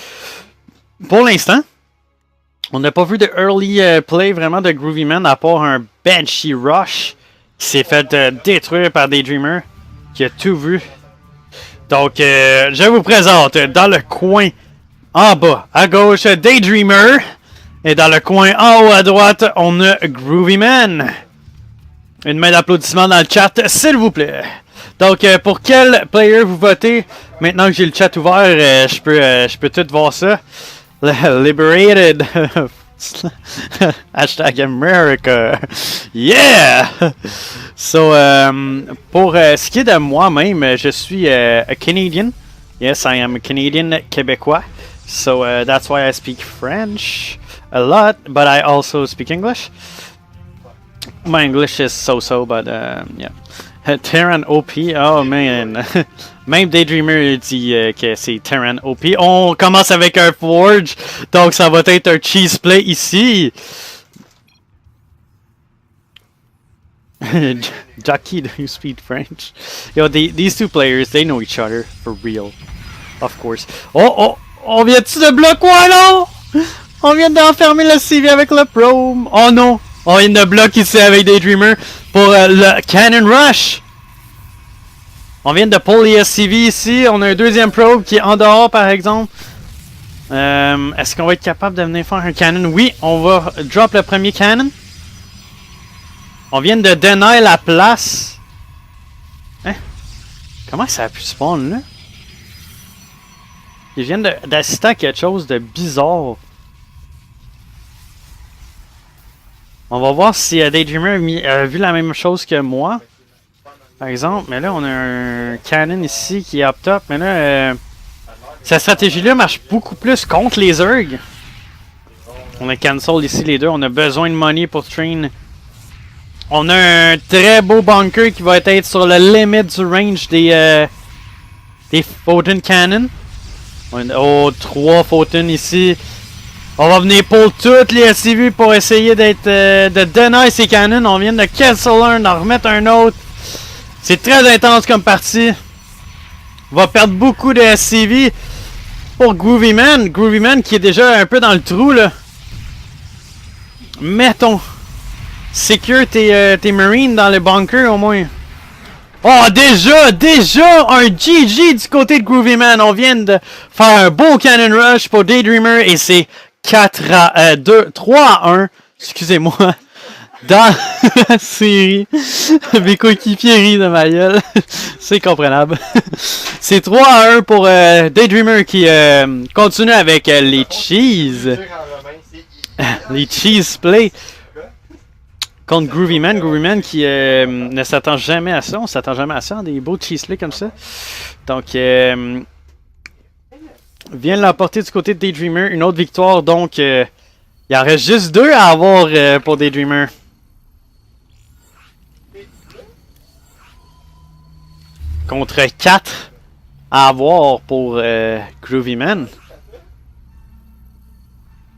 Pour l'instant, on n'a pas vu de early play vraiment de Groovy Man, à part un Banshee Rush qui s'est fait détruire par Daydreamer, qui a tout vu. Donc, je vous présente dans le coin en bas à gauche Daydreamer. Et dans le coin en haut à droite, on a Groovy Man. Une main d'applaudissement dans le chat, s'il vous plaît. Donc, pour quel player vous votez? Maintenant que j'ai le chat ouvert, je peux tout voir ça. Liberated. Hashtag America. Yeah! So, pour ce qui est de moi-même, je suis a Canadian. Yes, I am a Canadian québécois. So, that's why I speak French a lot, but I also speak English. My English is so-so, but yeah. Terran OP, oh man. Même Daydreamer dit que c'est Terran OP. On commence avec un Forge, donc ça va être un cheese play ici. Jackie, do you speak French? Yo, these two players, they know each other for real. Of course. Oh, on vient-tu de bloquer quoi, non? On vient d'enfermer le CV avec le Pro. Oh non! On vient de bloquer ici avec Daydreamer pour le Cannon Rush. On vient de pull les SCV ici. On a un deuxième probe qui est en dehors, par exemple. Est-ce qu'on va être capable de venir faire un cannon? Oui, on va drop le premier cannon. On vient de deny la place. Hein? Comment ça a pu spawn là? Ils viennent d'assister à quelque chose de bizarre. On va voir si Daydreamer a vu la même chose que moi. Par exemple, mais là on a un cannon ici qui est up top. Mais là, cette stratégie-là marche beaucoup plus contre les Zerg. On a cancel ici les deux. On a besoin de money pour train. On a un très beau bunker qui va être sur le limit du range des Photon Cannon. Oh, 3 Photon ici. On va venir pour toutes les SCV pour essayer d'être de deny ces cannons. On vient de cancel un, d'en remettre un autre. C'est très intense comme partie. On va perdre beaucoup de SCV pour Groovy Man. Groovy Man qui est déjà un peu dans le trou là. Mettons. Secure tes marines dans le bunker au moins. Oh, déjà un GG du côté de Groovy Man. On vient de faire un beau cannon rush pour Daydreamer et c'est 3 à 1. Excusez-moi. Dans la série. Mes coéquipiers rient de ma gueule. C'est comprenable. C'est 3 à 1 pour Daydreamer qui continue avec les cheese. Les cheese play. Contre Groovy Man. Groovy Man qui ne s'attend jamais à ça. On s'attend jamais à ça. Des beaux cheese plays comme ça. Donc, vient l'emporter du côté de Daydreamer. Une autre victoire. Donc, il en reste juste 2 à avoir pour Daydreamer. Contre 4 à avoir pour Groovy Man.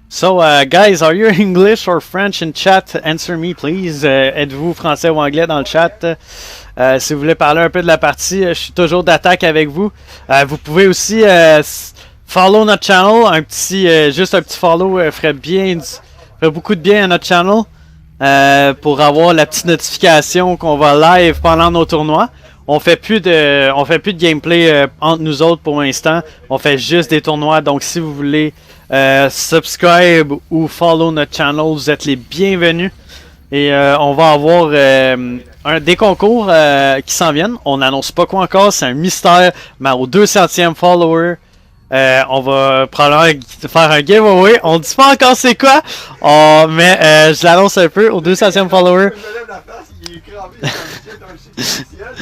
So, guys, are you English or French in chat? Answer me, please. Êtes-vous français ou anglais dans le chat? Si vous voulez parler un peu de la partie, je suis toujours d'attaque avec vous. Vous pouvez aussi follow notre channel. Juste un petit follow ferait beaucoup de bien à notre channel. Pour avoir la petite notification qu'on va live pendant nos tournois. On fait plus de gameplay entre nous autres pour l'instant. On fait juste des tournois. Donc, si vous voulez subscribe ou follow notre channel, vous êtes les bienvenus. Et on va avoir des concours qui s'en viennent. On n'annonce pas quoi encore, c'est un mystère. Mais au 200e follower, On va probablement faire un giveaway. On dit pas encore c'est quoi, mais je l'annonce un peu au 200e follower. Je me lève la face, il est crampé dans le shit spécial.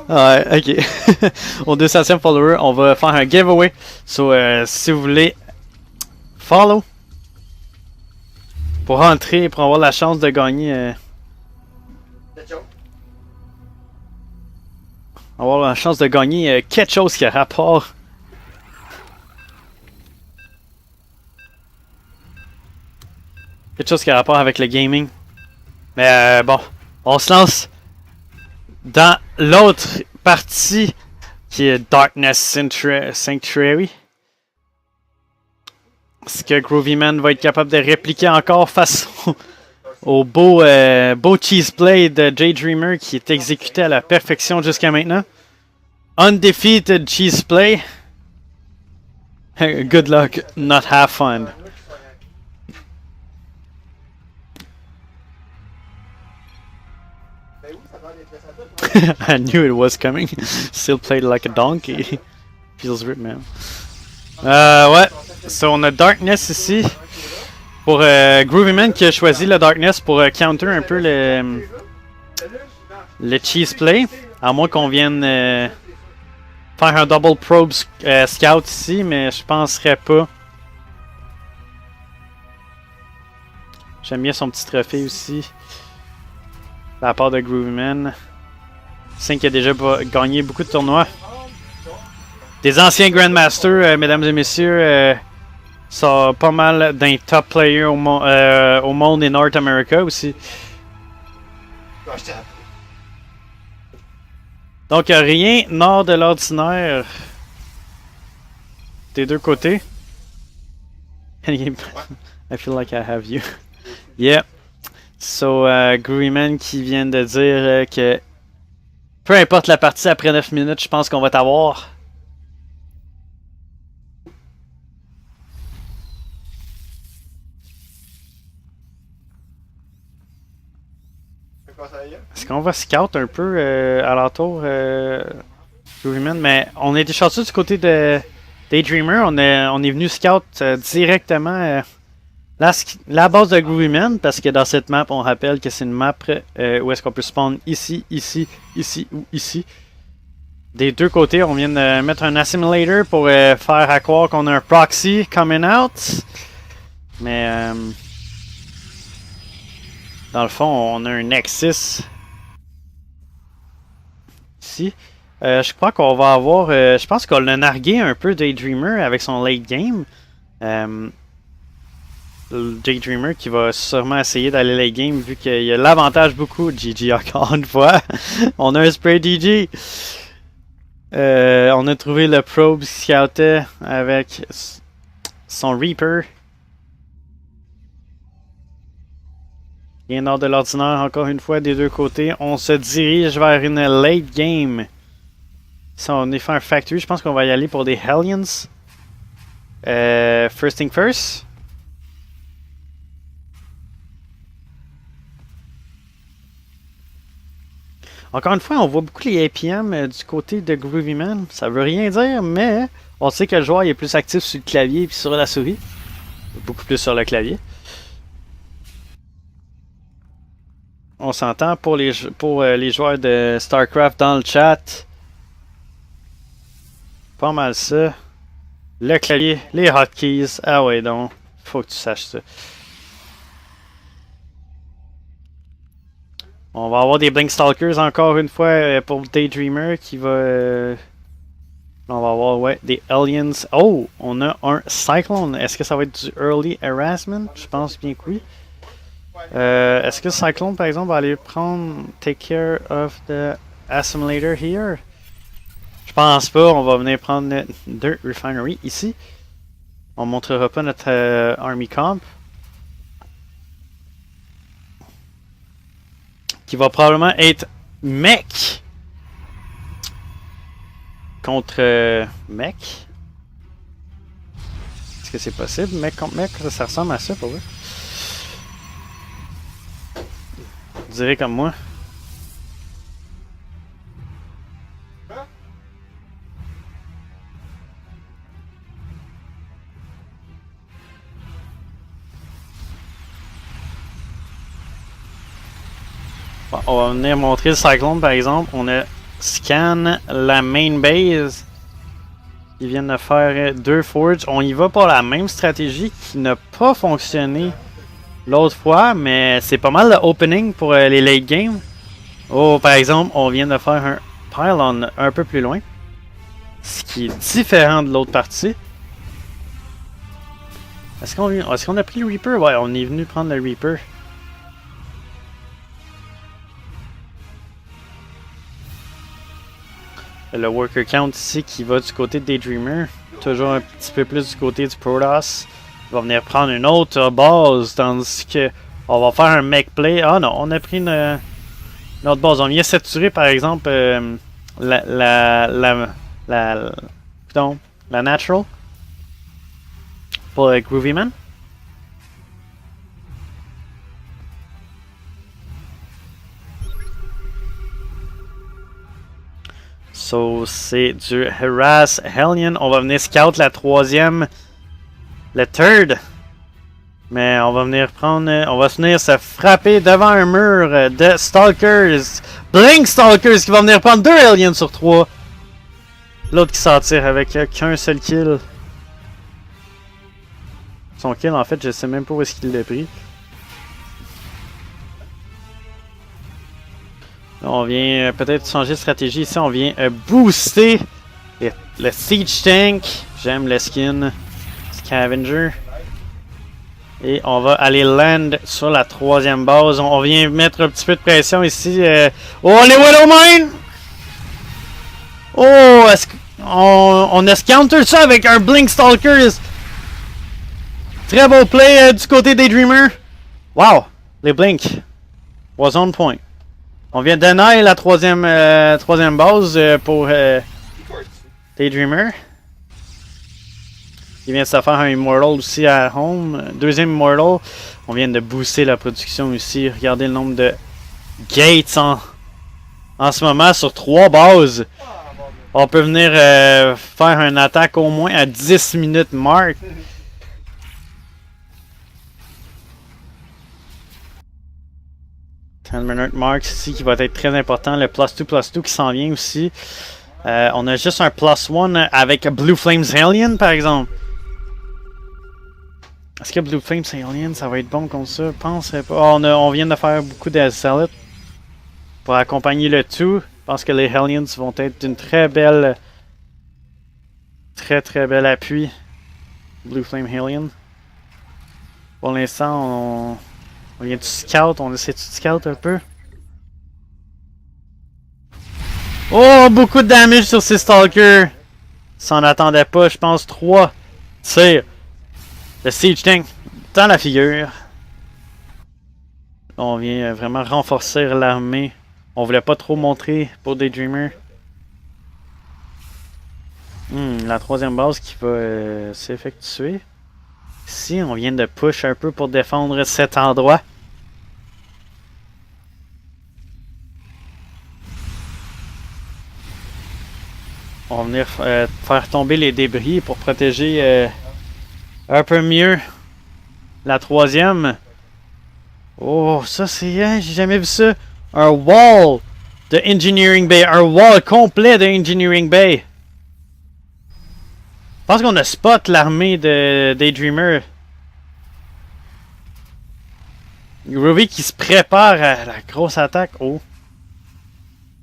Ouais, ok. Au 200e follower, on va faire un giveaway. So, si vous voulez, follow. Pour rentrer, pour avoir la chance de gagner. Avoir la chance de gagner quelque chose qui a rapport. Quelque chose qui a rapport avec le gaming. Mais bon, on se lance dans l'autre partie qui est Darkness Sanctuary. Est-ce que Groovyman va être capable de répliquer encore face au beau cheese play de J-Dreamer qui est exécuté à la perfection jusqu'à maintenant? Undefeated cheese play. Good luck, not have fun. I knew it was coming. Still played like a donkey. Feels ripped, man. Ouais. So, on a Darkness ici. Pour Groovyman qui a choisi le Darkness pour counter un peu le cheese play. À moins qu'on vienne faire un double probe scout ici, mais je penserais pas. J'aime bien son petit trophée aussi. De la part de Groovyman. C'est qui a déjà gagné beaucoup de tournois. Des anciens Grandmasters, mesdames et messieurs, sont pas mal d'un top player au monde et North America aussi. Donc rien nord de l'ordinaire des deux côtés. I feel like I have you. Yeah. So, Groovyman qui vient de dire que peu importe la partie après 9 minutes, je pense qu'on va t'avoir. Est-ce qu'on va scout un peu alentour Groovyman? Mais on a été chanceux du côté de Daydreamer. On est venu scout directement la base de Groovyman, parce que dans cette map, on rappelle que c'est une map où est-ce qu'on peut spawn ici, ici, ici ou ici. Des deux côtés, on vient de mettre un assimilator pour faire à croire qu'on a un proxy coming out. Mais dans le fond, on a un Nexus ici. Je crois qu'on va avoir... je pense qu'on a nargué un peu Daydreamer avec son late game. Daydreamer qui va sûrement essayer d'aller late game vu qu'il y a l'avantage beaucoup. GG encore une fois. On a un spray DG. On a trouvé le probe scouté avec son Reaper. Rien hors de l'ordinaire encore une fois des deux côtés. On se dirige vers une late game. Si on est fait un factory, je pense qu'on va y aller pour des Hellions. First thing first. Encore une fois, on voit beaucoup les APM du côté de Groovyman. Ça veut rien dire, mais on sait que le joueur est plus actif sur le clavier et sur la souris. Beaucoup plus sur le clavier. On s'entend pour les joueurs de StarCraft dans le chat. Pas mal ça. Le clavier, les hotkeys. Ah ouais donc, faut que tu saches ça. On va avoir des Blinkstalkers encore une fois pour Daydreamer qui va... on va avoir ouais, des Aliens. Oh! On a un Cyclone. Est-ce que ça va être du Early Harassment? Je pense bien que oui. Est-ce que Cyclone par exemple va aller prendre Take care of the Assimilator here? Je pense pas. On va venir prendre le Dirt Refinery ici. On montrera pas notre Army Camp. Qui va probablement être mech contre mech. Est-ce que c'est possible? Mech contre mech, ça ressemble à ça pour vrai. Vous direz comme moi. On va venir montrer le Cyclone par exemple. On a scan la main base. Ils viennent de faire 2 forges. On y va pour la même stratégie qui n'a pas fonctionné l'autre fois, mais c'est pas mal le opening pour les late game. Oh, par exemple, on vient de faire un pylon un peu plus loin. Ce qui est différent de l'autre partie. Est-ce qu'on a pris le Reaper? Ouais, on est venu prendre le Reaper. Le worker count ici qui va du côté de Daydreamer. Toujours un petit peu plus du côté du Protoss. Il va venir prendre une autre base, tandis que on va faire un mech play. Ah non, on a pris une autre base. On vient saturer par exemple la natural pour Groovyman. So, c'est du Harass Hellion. On va venir scout la troisième. Le third. Mais on va venir prendre. On va venir se frapper devant un mur de Stalkers. Blink Stalkers qui va venir prendre 2 Aliens sur 3. L'autre qui s'en tire avec qu'un seul kill. Son kill, en fait, je sais même pas où est-ce qu'il l'a pris. On vient peut-être changer de stratégie ici. On vient booster le Siege Tank. J'aime le skin Scavenger. Et on va aller land sur la troisième base. On vient mettre un petit peu de pression ici. Oh, les Widowmine! Oh, est-ce qu'on a counter ça avec un Blink Stalkers? Très beau play du côté des Dreamers. Wow, les Blink was on point. On vient de deny la troisième base pour Daydreamer. Il vient de se faire un Immortal aussi à home. Deuxième Immortal. On vient de booster la production ici. Regardez le nombre de gates en ce moment sur 3 bases. On peut venir faire une attaque au moins à 10 minutes mark. Minute mark ici qui va être très important. Le +2/+2 qui s'en vient aussi. On a juste un +1 avec Blue Flames Alien par exemple. Est-ce que Blue Flames Alien ça va être bon comme ça? Je pense pas. Oh, on vient de faire beaucoup d'Azalot pour accompagner le tout. Je pense que les Hellions vont être d'une très belle appui. Blue Flame Alien. Pour l'instant, on vient du scout, on essaie de scout un peu. Oh, beaucoup de damage sur ces Stalkers. S'en attendait pas, je pense 3 tirs. Le Siege Tank dans la figure. On vient vraiment renforcer l'armée. On voulait pas trop montrer pour Daydreamer. La troisième base qui va s'effectuer. Ici, on vient de push un peu pour défendre cet endroit. On va venir faire tomber les débris pour protéger un peu mieux la troisième. Oh, ça c'est... j'ai jamais vu ça. Un wall de Engineering Bay. Un wall complet de Engineering Bay. Je pense qu'on a spot l'armée de Daydreamer. Groovy qui se prépare à la grosse attaque. Oh.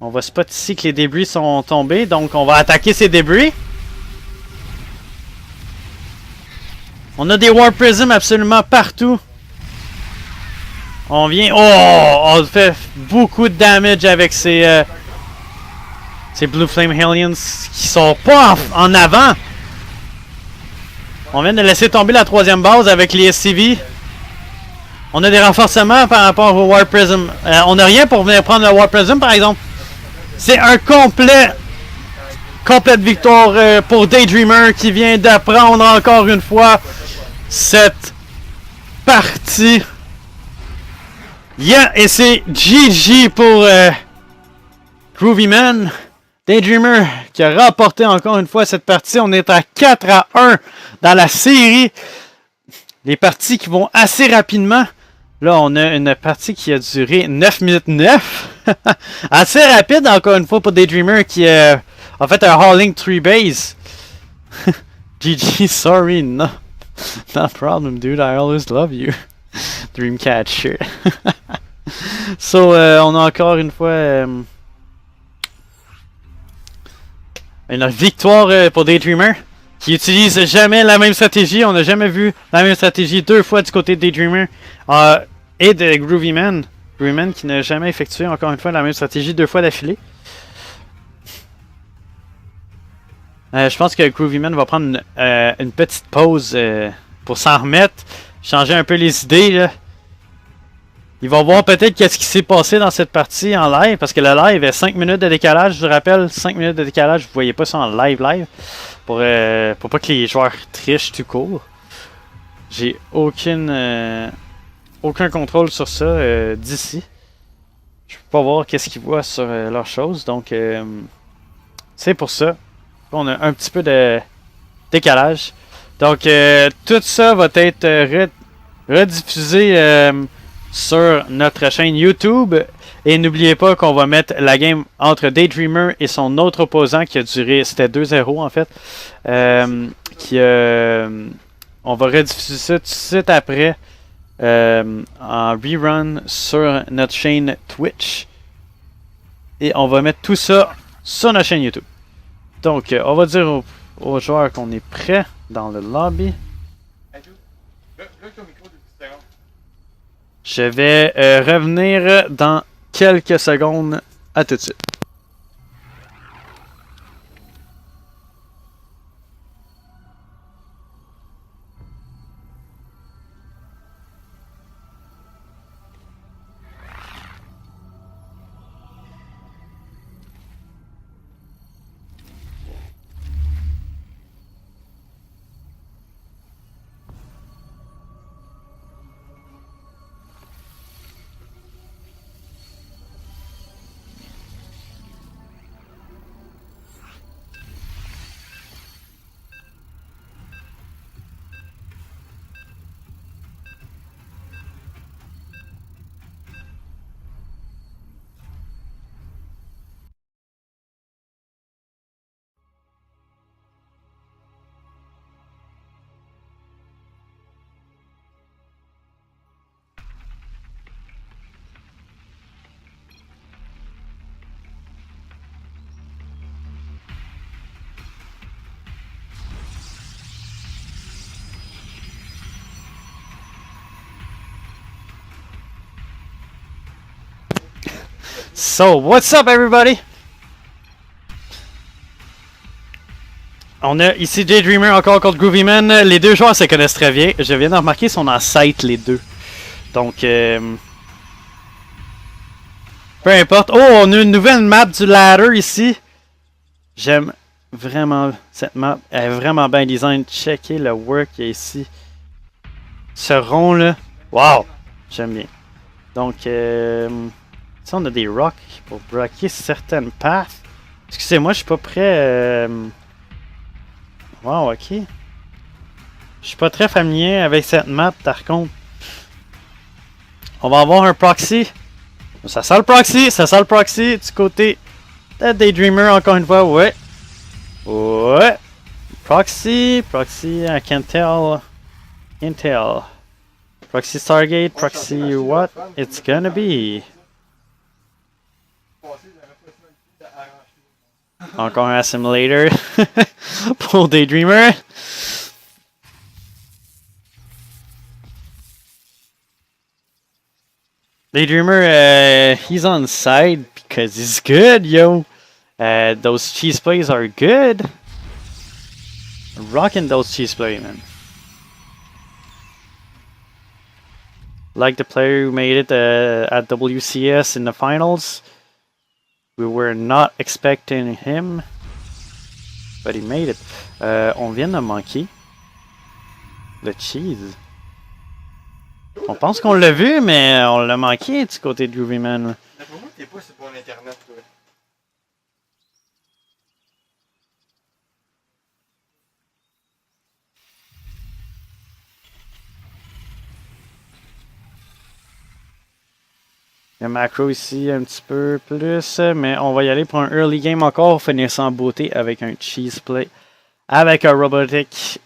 On va spot ici que les débris sont tombés. Donc on va attaquer ces débris. On a des Warp Prism absolument partout. On vient... Oh! On fait beaucoup de damage avec ces Blue Flame Hellions qui sont pas en avant. On vient de laisser tomber la troisième base avec les SCV. On a des renforcements par rapport au Warp Prism. On n'a rien pour venir prendre le Warp Prism par exemple. C'est un complète victoire pour Daydreamer qui vient d'apprendre encore une fois cette partie. Yeah, et c'est GG pour Groovyman. Daydreamer qui a remporté encore une fois cette partie. On est à 4-1 dans la série. Les parties qui vont assez rapidement. Là, on a une partie qui a duré 9 minutes 9. Assez rapide, encore une fois, pour Daydreamer qui a fait un hauling 3 base. GG, sorry, no. No problem, dude. I always love you. Dreamcatcher. So, on a encore une fois une victoire pour Daydreamer qui utilise jamais la même stratégie. On n'a jamais vu la même stratégie deux fois du côté de Daydreamer et de Groovyman. Groovyman qui n'a jamais effectué encore une fois la même stratégie deux fois d'affilée. Je pense que Groovyman va prendre une petite pause pour s'en remettre, changer un peu les idées. Là. Il va voir peut-être qu'est-ce qui s'est passé dans cette partie en live, parce que le live est 5 minutes de décalage, je vous rappelle, 5 minutes de décalage, vous voyez pas ça en live, pour pas que les joueurs trichent tout court. J'ai aucun contrôle sur ça d'ici. Je peux pas voir qu'est-ce qu'ils voient sur leurs choses, donc c'est pour ça. On a un petit peu de décalage. Donc tout ça va être rediffusé sur notre chaîne YouTube. Et n'oubliez pas qu'on va mettre la game entre Daydreamer et son autre opposant qui a duré, c'était 2-0 en fait. On va rediffuser ça tout de suite après en rerun sur notre chaîne Twitch. Et on va mettre tout ça sur notre chaîne YouTube. Donc, on va dire aux joueurs qu'on est prêt dans le lobby. Je vais revenir dans quelques secondes. À tout de suite. So, what's up everybody? On a ici Daydreamer encore contre Groovyman. Les deux joueurs se connaissent très bien. Je viens de remarquer qu'ils sont en sight les deux. Donc, peu importe. Oh, on a une nouvelle map du ladder ici. J'aime vraiment cette map. Elle est vraiment bien design. Checkez le work qu'il y a ici. Ce rond là. Wow! J'aime bien. Donc, ici on a des rocks pour bloquer certaines paths. Excusez-moi, je suis pas prêt. Wow, ok. Je suis pas très familier avec cette map par contre. On va avoir un proxy. Ça sent le proxy du côté de Daydreamer encore une fois, ouais. Ouais. Proxy, I can tell. Proxy Stargate, proxy what it's gonna be. Encore un assimilator pour Daydreamer. Daydreamer, he's on side because he's good, yo. Those cheese plays are good. Rocking those cheese plays, man. Like the player who made it at WCS in the finals. We were not expecting him, but he made it. On vient de manquer le cheese. On pense qu'on l'a vu, mais on l'a manqué du côté de Groovyman. Pour moi, t'es pas sur bon internet, toi. Le macro ici un petit peu plus, mais on va y aller pour un early game encore, finir ça en beauté avec un cheese play, avec un robotic.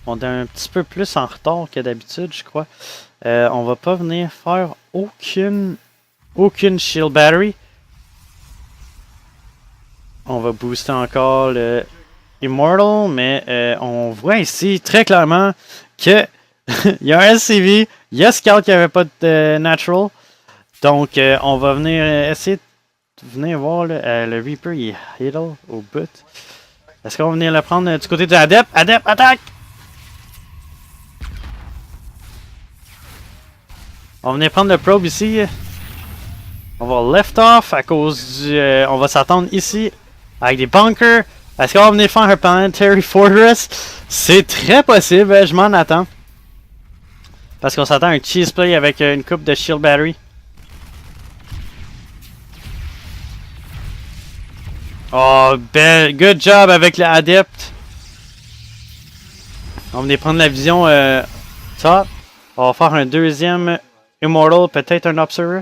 On est un petit peu plus en retard que d'habitude, je crois. On va pas venir faire aucune shield battery. On va booster encore le Immortal, mais on voit ici très clairement que il y a un SCV, il y a Scout qui avait pas de Natural. Donc on va venir essayer de venir voir le Reaper, il est idle au bout. Est-ce qu'on va venir le prendre du côté de Adept? Adept, attaque! On va venir prendre le probe ici. On va left off à cause du... on va s'attendre ici avec des bunkers. Est-ce qu'on va venir faire un Planetary Fortress? C'est très possible, je m'en attends. Parce qu'on s'attend à un cheese play avec une coupe de shield battery. Oh, good job avec le Adept. On va venir prendre la vision top. On va faire un deuxième Immortal, peut-être un Observer.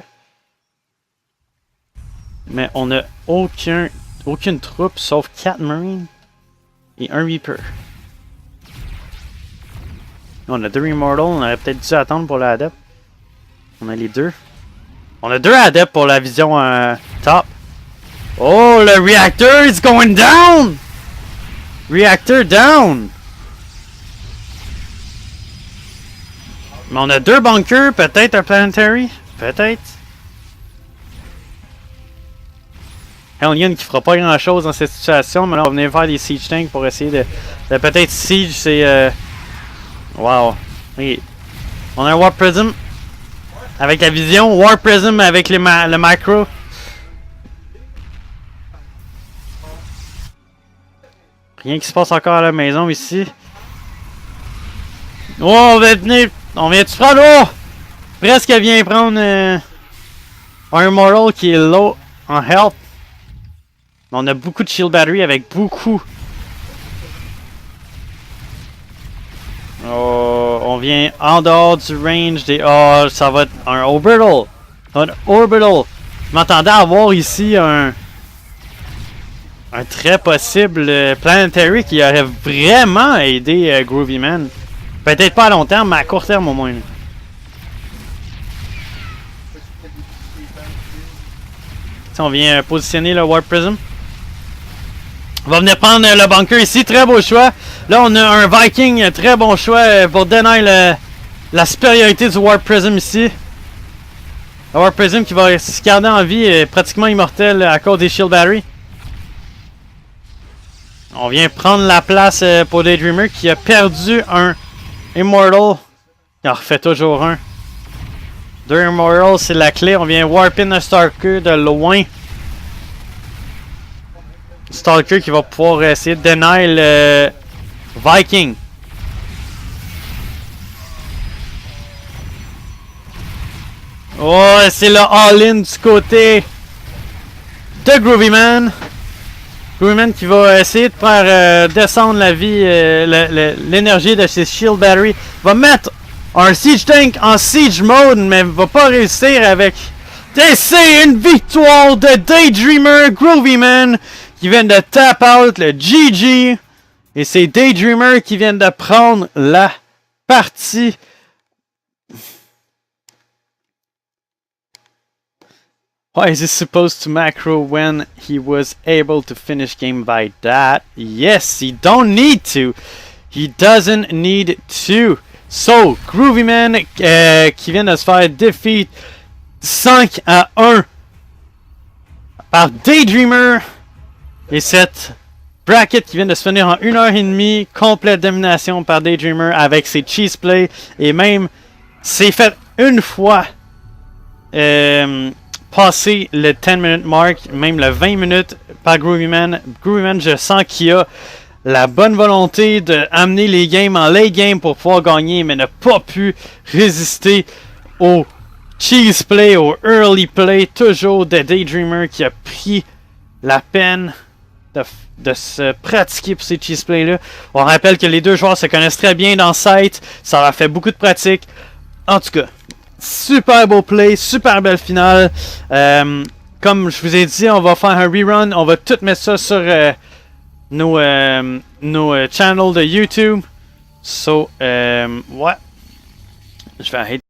Mais on n'a aucune troupe sauf 4 Marines et un Reaper. On a 2 Immortals, on aurait peut-être dû attendre pour l'Adept. On a les deux. On a 2 Adepts pour la vision top. Oh, le Reactor is going down! Reactor down! Mais on a 2 bunkers, peut-être un Planetary? Peut-être. Hellion qui fera pas grand chose dans cette situation, mais là on va venir faire des siege tanks pour essayer de peut-être siege, c'est wow. Oui. On a un Warp Prism avec la vision, Warp Prism avec le macro. Rien qui se passe encore à la maison ici. Oh, on vient de prendre, oh! Presque elle vient prendre un Immortal qui est low en health. On a beaucoup de shield battery avec beaucoup. Oh, on vient en dehors du range des... Oh, ça va être un Orbital. Un Orbital. Je m'attendais à avoir ici un très possible Planetary qui aurait vraiment aidé Groovy Man. Peut-être pas à long terme, mais à court terme au moins. Si on vient positionner le Warp Prism. On va venir prendre le bunker ici, très beau choix. Là on a un Viking, très bon choix pour deny la supériorité du Warp Prism ici. Le Warp Prism qui va se garder en vie est pratiquement immortel à cause des Shield Battery. On vient prendre la place pour Daydreamer qui a perdu un Immortal. Il en refait toujours un. 2 Immortals, c'est la clé. On vient warp in un Stalker de loin. Stalker qui va pouvoir essayer de deny le Viking. Oh, c'est le all-in du côté de Groovy Man. Groovy Man qui va essayer de faire descendre la vie, l'énergie de ses shield battery. Va mettre un siege tank en siege mode, mais va pas réussir avec... C'est une victoire de Daydreamer, Groovy Man, qui vient de tap out le GG. Et c'est Daydreamer qui vient de prendre la partie. Why is he supposed to macro when he was able to finish game by that? Yes, he don't need to. He doesn't need to. So, Groovy Man qui vient de se faire defeat 5-1 par Daydreamer. Et cette bracket qui vient de se finir en 1h30, complète domination par Daydreamer avec ses cheese plays. Et même, c'est fait une fois passer le 10-minute mark, même le 20 minutes par Groovy Man. Groovy Man, je sens qu'il a la bonne volonté d'amener les games en late game pour pouvoir gagner, mais n'a pas pu résister au cheese play, au early play, toujours de Daydreamer qui a pris la peine de se pratiquer pour ces cheese plays là. On rappelle que les deux joueurs se connaissent très bien dans Sight, ça leur fait beaucoup de pratique. En tout cas, super beau play, super belle finale. Comme je vous ai dit, on va faire un rerun. On va tout mettre ça sur nos channels de YouTube. So, ouais. Je vais arrêter.